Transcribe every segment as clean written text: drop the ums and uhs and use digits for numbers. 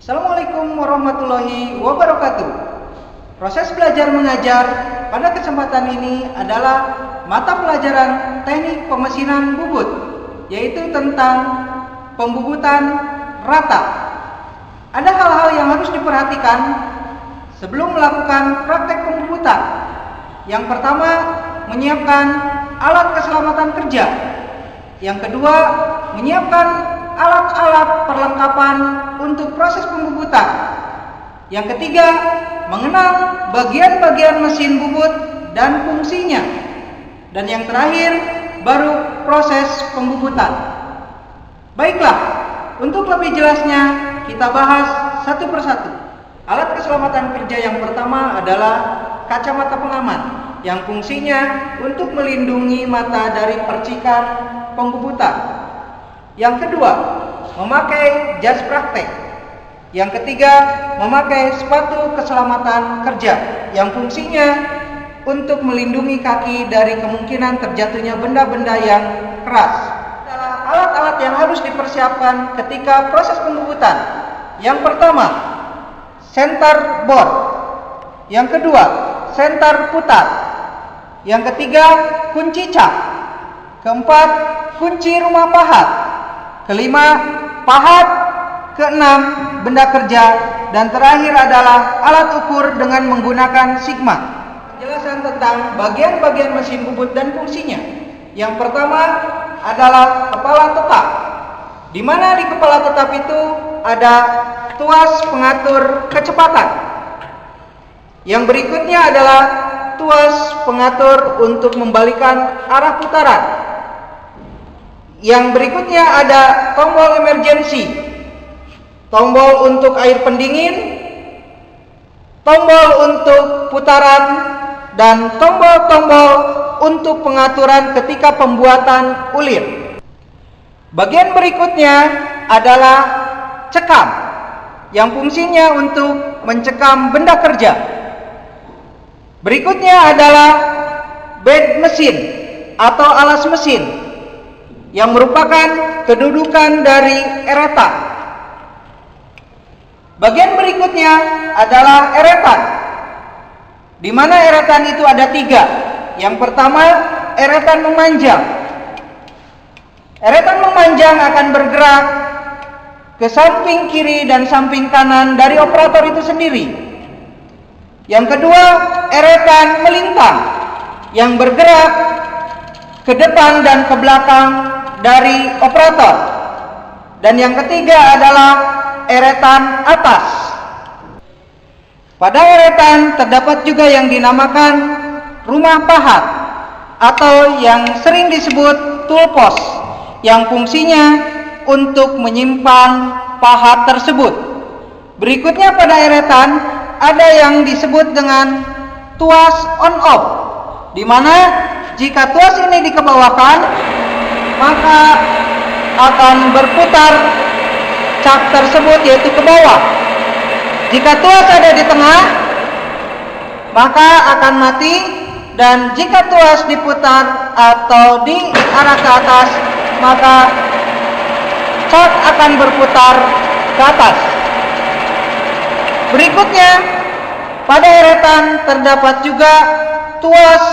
Assalamualaikum warahmatullahi wabarakatuh. Proses belajar mengajar pada kesempatan ini adalah mata pelajaran teknik pemesinan bubut, yaitu tentang pembubutan rata. Ada hal-hal yang harus diperhatikan sebelum melakukan praktek pembubutan. Yang pertama, menyiapkan alat keselamatan kerja. Yang kedua, menyiapkan alat-alat perlengkapan untuk proses pembubutan. Yang ketiga, mengenal bagian-bagian mesin bubut dan fungsinya. Dan yang terakhir, baru proses pembubutan. Baiklah, untuk lebih jelasnya kita bahas satu persatu. Alat keselamatan kerja yang pertama adalah kacamata pengaman, yang fungsinya untuk melindungi mata dari percikan pembubutan. Yang kedua, memakai jas praktek. Yang ketiga, memakai sepatu keselamatan kerja, yang fungsinya untuk melindungi kaki dari kemungkinan terjatuhnya benda-benda yang keras. Adalah alat-alat yang harus dipersiapkan ketika proses pembubutan. Yang pertama, senter bor. Yang kedua, senter putar. Yang ketiga, kunci cap. Keempat, kunci rumah pahat. Kelima, pahat. Keenam, benda kerja. Dan terakhir adalah alat ukur dengan menggunakan sigma. Penjelasan tentang bagian-bagian mesin bubut dan fungsinya. Yang pertama adalah kepala tetap, di mana di kepala tetap itu ada tuas pengatur kecepatan. Yang berikutnya adalah tuas pengatur untuk membalikan arah putaran. Yang berikutnya ada tombol emergency, tombol untuk air pendingin, tombol untuk putaran, dan tombol-tombol untuk pengaturan ketika pembuatan ulir. Bagian berikutnya adalah cekam, yang fungsinya untuk mencekam benda kerja. Berikutnya adalah bed mesin atau alas mesin, yang merupakan kedudukan dari eretan. Bagian berikutnya adalah eretan, di mana eretan itu ada tiga. Yang pertama, eretan memanjang. Eretan memanjang akan bergerak ke samping kiri dan samping kanan dari operator itu sendiri. Yang kedua, eretan melintang, yang bergerak ke depan dan ke belakang dari operator. Dan yang ketiga adalah eretan atas. Pada eretan terdapat juga yang dinamakan rumah pahat atau yang sering disebut tool post, yang fungsinya untuk menyimpan pahat tersebut. Berikutnya pada eretan ada yang disebut dengan tuas on off, di mana jika tuas ini dikebawakan maka akan berputar cap tersebut, yaitu ke bawah. Jika tuas ada di tengah maka akan mati, dan jika tuas diputar atau diarah ke atas maka cap akan berputar ke atas. Berikutnya, pada eretan terdapat juga tuas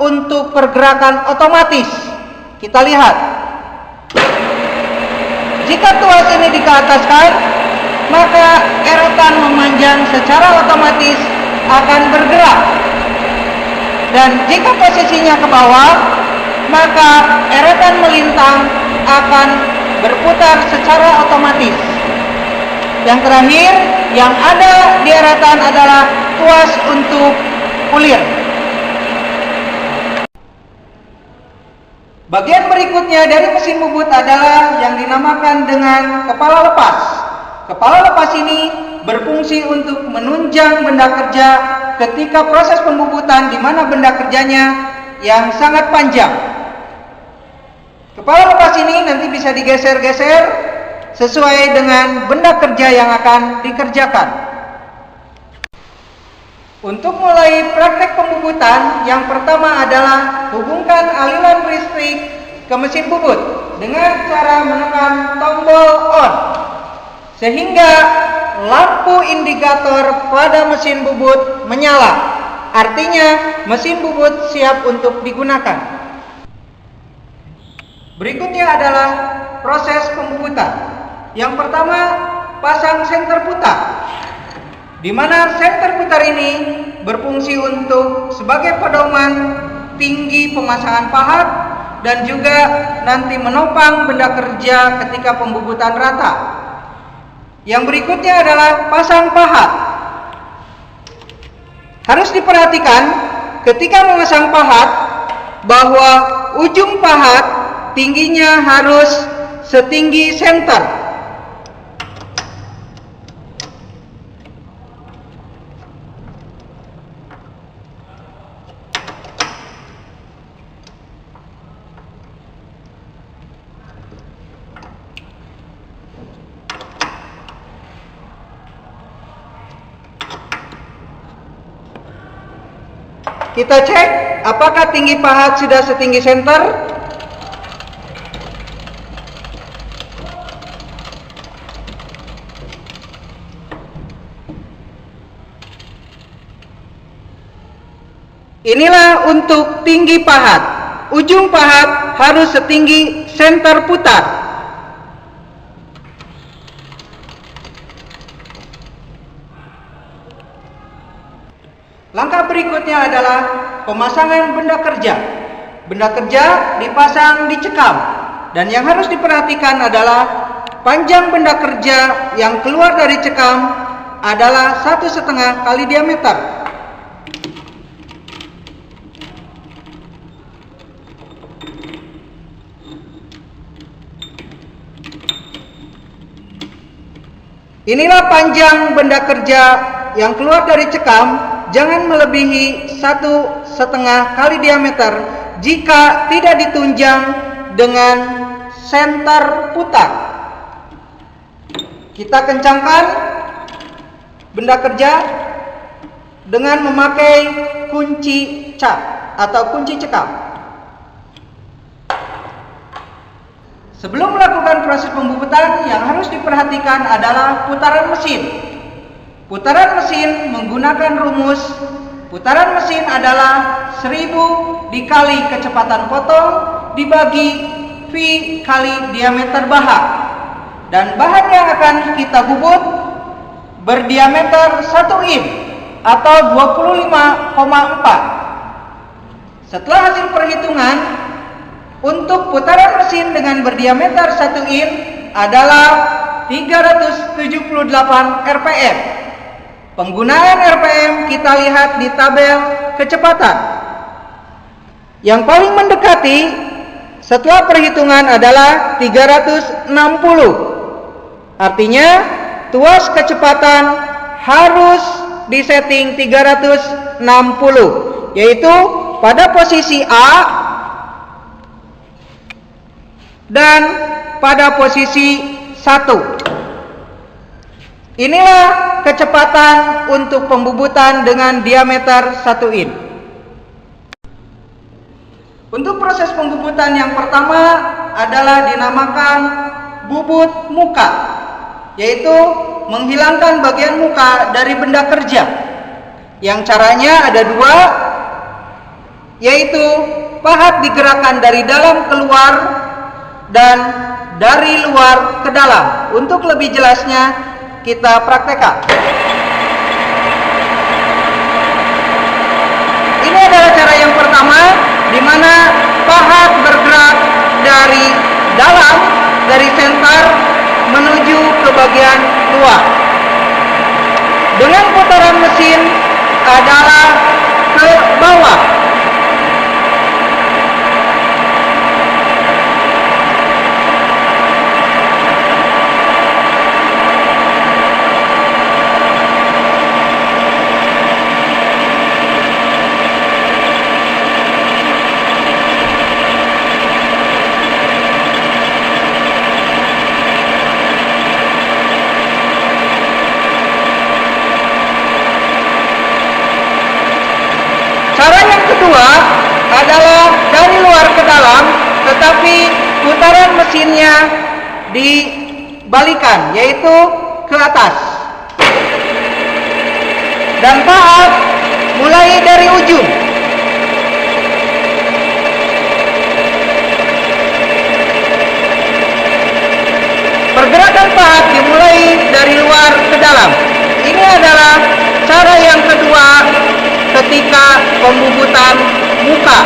untuk pergerakan otomatis. Kita lihat, jika tuas ini dikeataskan maka eretan memanjang secara otomatis akan bergerak, dan jika posisinya ke bawah maka eretan melintang akan berputar secara otomatis. Yang terakhir yang ada di eretan adalah tuas untuk ulir. Bagian berikutnya dari mesin bubut adalah yang dinamakan dengan kepala lepas. Kepala lepas ini berfungsi untuk menunjang benda kerja ketika proses pembubutan, di mana benda kerjanya yang sangat panjang. Kepala lepas ini nanti bisa digeser-geser sesuai dengan benda kerja yang akan dikerjakan. Untuk mulai praktek pembubutan, yang pertama adalah hubungkan aliran listrik ke mesin bubut dengan cara menekan tombol on, sehingga lampu indikator pada mesin bubut menyala. Artinya mesin bubut siap untuk digunakan. Berikutnya adalah proses pembubutan. Yang pertama, pasang senter putar, di mana senter putar ini berfungsi untuk sebagai pedoman tinggi pemasangan pahat dan juga nanti menopang benda kerja ketika pembubutan rata. Yang berikutnya adalah pasang pahat. Harus diperhatikan ketika memasang pahat bahwa ujung pahat tingginya harus setinggi senter. Kita cek apakah tinggi pahat sudah setinggi senter. Inilah untuk tinggi pahat. Ujung pahat harus setinggi senter putar. Langkah berikutnya adalah pemasangan benda kerja. Benda kerja dipasang di cekam, dan yang harus diperhatikan adalah panjang benda kerja yang keluar dari cekam adalah 1,5 kali diameter. Inilah panjang benda kerja yang keluar dari cekam. Jangan melebihi 1,5 kali diameter jika tidak ditunjang dengan senter putar. Kita kencangkan benda kerja dengan memakai kunci cap atau kunci cekam. Sebelum melakukan proses pembubutan, yang harus diperhatikan adalah putaran mesin. Putaran mesin menggunakan rumus. Putaran mesin adalah 1000 dikali kecepatan potong dibagi V kali diameter bahan. Dan bahan yang akan kita bubut berdiameter 1 in atau 25,4. Setelah hasil perhitungan, untuk putaran mesin dengan berdiameter 1 in adalah 378 rpm. Penggunaan RPM kita lihat di tabel kecepatan. Yang paling mendekati setelah perhitungan adalah 360. Artinya tuas kecepatan harus disetting 360, yaitu pada posisi A dan pada posisi 1. Inilah kecepatan untuk pembubutan dengan diameter 1 in. Untuk proses pembubutan yang pertama adalah dinamakan bubut muka, yaitu menghilangkan bagian muka dari benda kerja. Yang caranya ada dua, yaitu pahat digerakkan dari dalam keluar dan dari luar ke dalam. Untuk lebih jelasnya kita praktekkan. Ini adalah cara yang pertama, di mana pahat bergerak dari dalam, dari senter menuju ke bagian luar. Dengan putaran mesin adalah ke bawah. Cara yang kedua adalah dari luar ke dalam, tetapi putaran mesinnya dibalikan, yaitu ke atas. dan pahat mulai dari ujung. Pergerakan pahat dimulai dari luar ke dalam. Ini adalah cara yang kedua ketika pembubutan muka.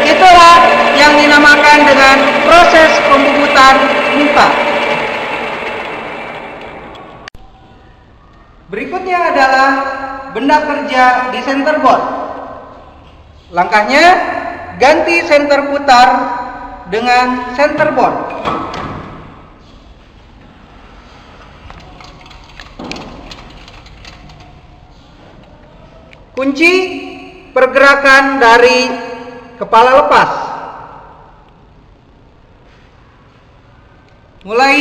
Itulah yang dinamakan dengan proses pembubutan muka. Berikutnya adalah benda kerja di centerboard. Langkahnya, ganti senter putar dengan centerboard. Kunci pergerakan dari kepala lepas. Mulai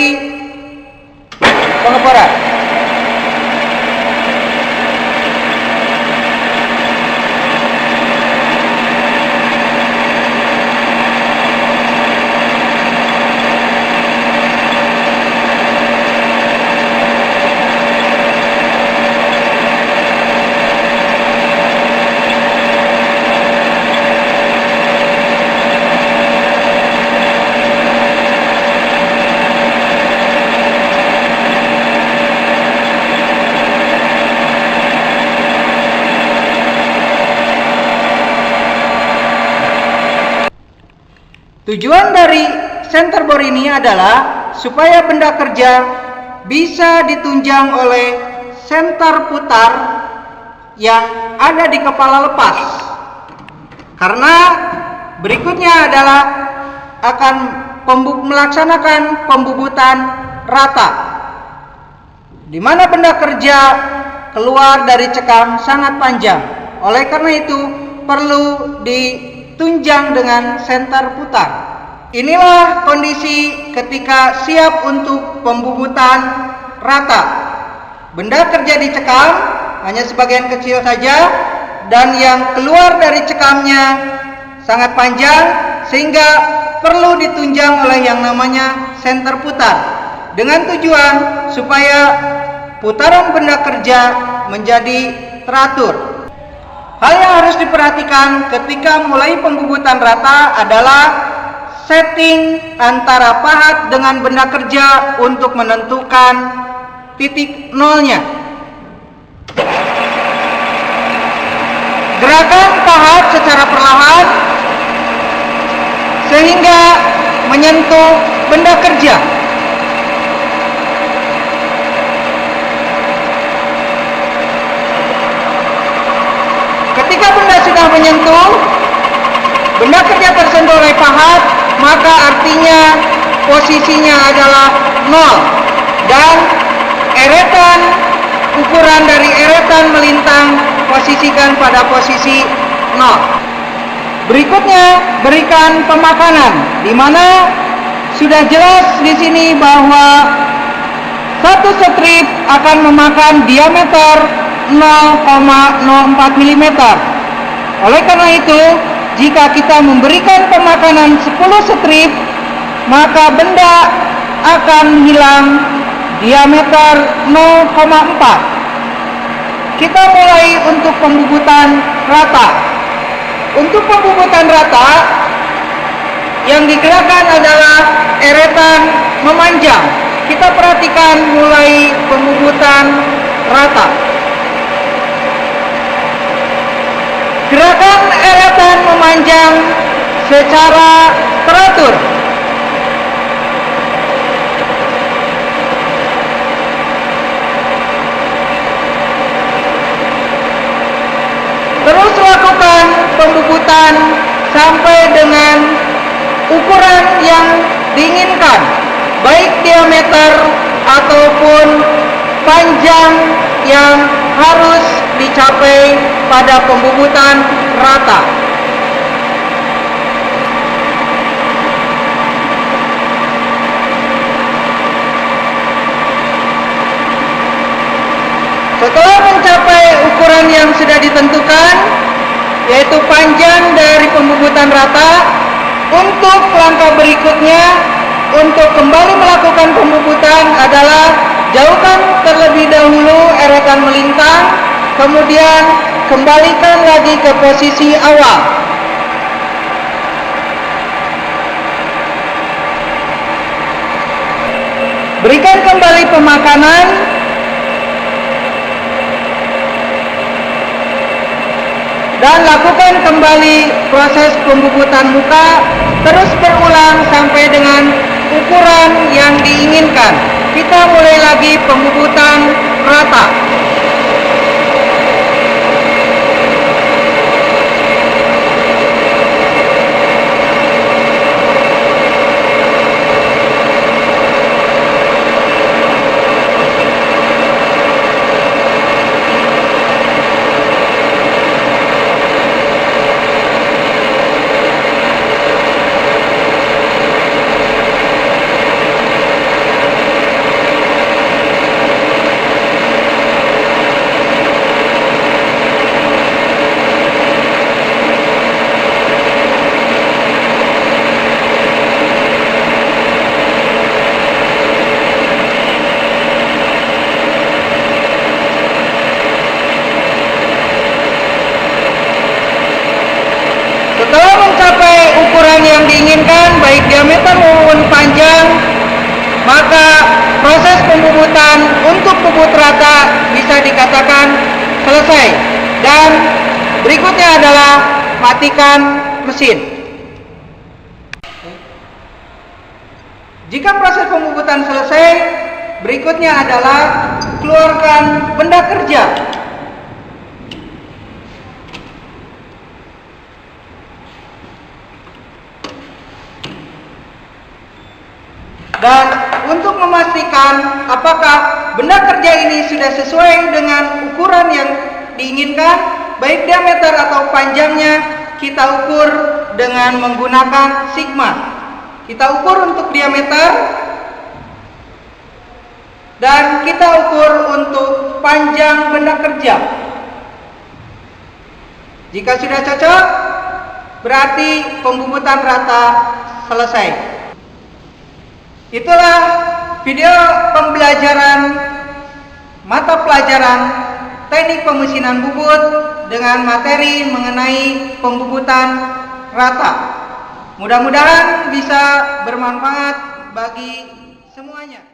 pengeporan. Tujuan dari centerboard ini adalah supaya benda kerja bisa ditunjang oleh senter putar yang ada di kepala lepas. Karena berikutnya adalah akan melaksanakan pembubutan rata, di mana benda kerja keluar dari cekam sangat panjang. Oleh karena itu perlu ditunjang dengan senter putar. Inilah kondisi ketika siap untuk pembubutan rata. Benda kerja dicekam hanya sebagian kecil saja, dan yang keluar dari cekamnya sangat panjang sehingga perlu ditunjang oleh yang namanya senter putar, dengan tujuan supaya putaran benda kerja menjadi teratur. Hal yang harus diperhatikan ketika mulai pembubutan rata adalah setting antara pahat dengan benda kerja untuk menentukan titik nolnya. Gerakan pahat secara perlahan sehingga menyentuh benda kerja. Ketika benda sudah menyentuh, benda kerja tersentuh oleh pahat, maka artinya posisinya adalah 0 dan eretan, ukuran dari eretan melintang posisikan pada posisi 0. Berikutnya berikan pemakanan, di mana sudah jelas di sini bahwa satu strip akan memakan diameter 0,04 mm. Oleh karena itu, jika kita memberikan pemakanan 10 strip, maka benda akan hilang diameter 0,4. Kita mulai untuk pembubutan rata. Untuk pembubutan rata, yang digerakkan adalah eretan memanjang. Kita perhatikan mulai pembubutan rata. Gerakan eretan memanjang secara teratur. Terus lakukan pembubutan sampai dengan ukuran yang diinginkan, baik diameter ataupun panjang yang harus dicapai pada pembubutan rata. sudah ditentukan, yaitu panjang dari pembubutan rata. Untuk langkah berikutnya, untuk kembali melakukan pembubutan adalah jauhkan terlebih dahulu eretan melintang, kemudian kembalikan lagi ke posisi awal. Berikan kembali pemakanan. Dan lakukan kembali proses pembubutan muka, terus berulang sampai dengan ukuran yang diinginkan. Kita mulai lagi pembubutan rata. Setelah mencapai ukuran yang diinginkan, baik diameter maupun panjang, maka proses pembubutan untuk bubut rata bisa dikatakan selesai. Dan berikutnya adalah matikan mesin. Jika proses pembubutan selesai, berikutnya adalah keluarkan benda kerja. Dan untuk memastikan apakah benda kerja ini sudah sesuai dengan ukuran yang diinginkan, baik diameter atau panjangnya, kita ukur dengan menggunakan sigma. Kita ukur untuk diameter dan kita ukur untuk panjang benda kerja. Jika sudah cocok, berarti pembubutan rata selesai. Itulah video pembelajaran mata pelajaran teknik pemesinan bubut dengan materi mengenai pembubutan rata. Mudah-mudahan bisa bermanfaat bagi semuanya.